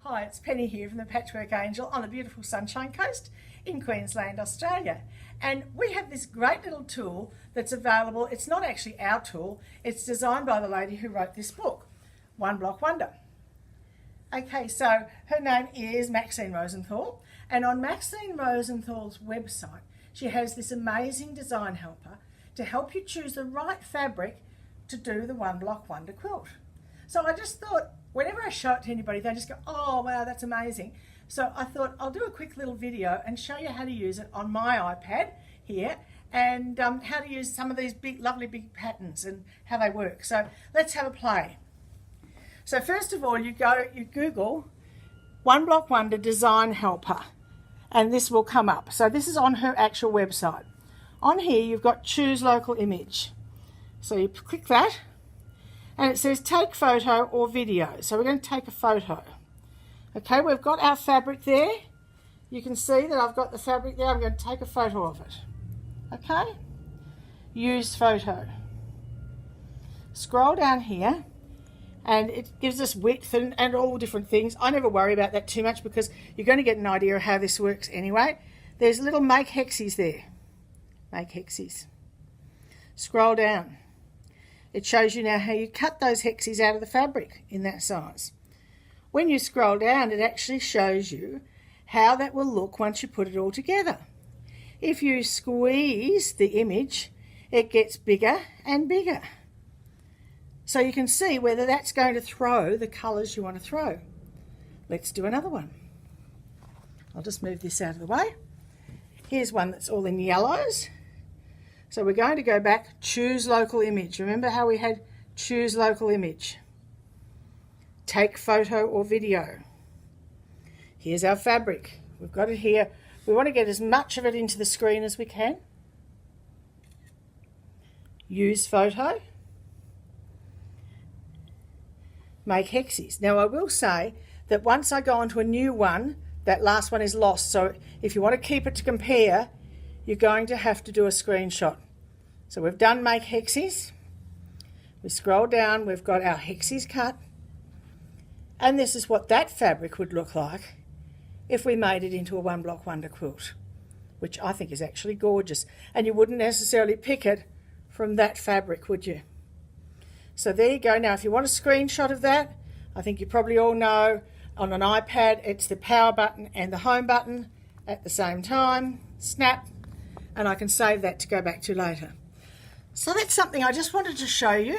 Hi, it's Penny here from the Patchwork Angel on the beautiful Sunshine Coast in Queensland, Australia. And we have this great little tool that's available. It's not actually our tool, it's designed by the lady who wrote this book, One Block Wonder. Okay, so her name is Maxine Rosenthal, and on Maxine Rosenthal's website, she has this amazing design helper to help you choose the right fabric to do the One Block Wonder quilt. So I just thought, whenever I show it to anybody, they just go, oh wow, that's amazing. So I thought I'll do a quick little video and show you how to use it on my iPad here, and how to use some of these big, lovely big patterns and how they work. So let's have a play. So first of all, you Google One Block Wonder Design Helper, and this will come up. So this is on her actual website. On here, you've got Choose Local Image. So you click that, and it says take photo or video. So we're going to take a photo. Okay, we've got our fabric there. You can see that I've got the fabric there. I'm going to take a photo of it. Okay, use photo. Scroll down here, and it gives us width and all different things. I never worry about that too much because you're going to get an idea of how this works anyway. There's little make hexes there. Make hexes. Scroll down. It shows you now how you cut those hexes out of the fabric in that size. When you scroll down, it actually shows you how that will look once you put it all together. If you squeeze the image, it gets bigger and bigger. So you can see whether that's going to throw the colours you want to throw. Let's do another one. I'll just move this out of the way. Here's one that's all in yellows. So we're going to go back, choose local image. Remember how we had choose local image? Take photo or video. Here's our fabric. We've got it here. We want to get as much of it into the screen as we can. Use photo. Make hexes. Now I will say that once I go onto a new one, that last one is lost. So if you want to keep it to compare, you're going to have to do a screenshot. So we've done make hexes. We scroll down, we've got our hexes cut. And this is what that fabric would look like if we made it into a One Block Wonder quilt, which I think is actually gorgeous. And you wouldn't necessarily pick it from that fabric, would you? So there you go. Now, if you want a screenshot of that, I think you probably all know on an iPad, it's the power button and the home button at the same time. Snap, and I can save that to go back to later. So that's something I just wanted to show you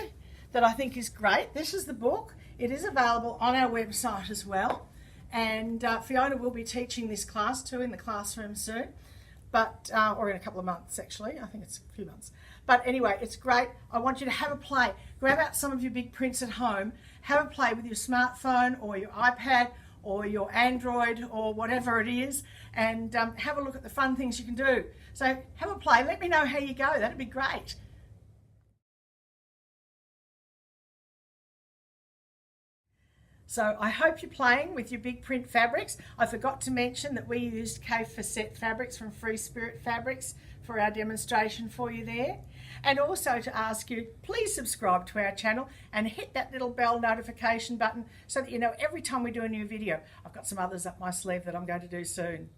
that I think is great. This is the book. It is available on our website as well. And Fiona will be teaching this class too in the classroom soon, but or in a couple of months actually. I think it's a few months. But anyway, it's great. I want you to have a play. Grab out some of your big prints at home. Have a play with your smartphone or your iPad or your Android or whatever it is, and have a look at the fun things you can do. So have a play. Let me know how you go. That'd be great. So I hope you're playing with your big print fabrics. I forgot to mention that we used K for Set fabrics from Free Spirit Fabrics for our demonstration for you there. And also to ask you, please subscribe to our channel and hit that little bell notification button so that you know every time we do a new video. I've got some others up my sleeve that I'm going to do soon.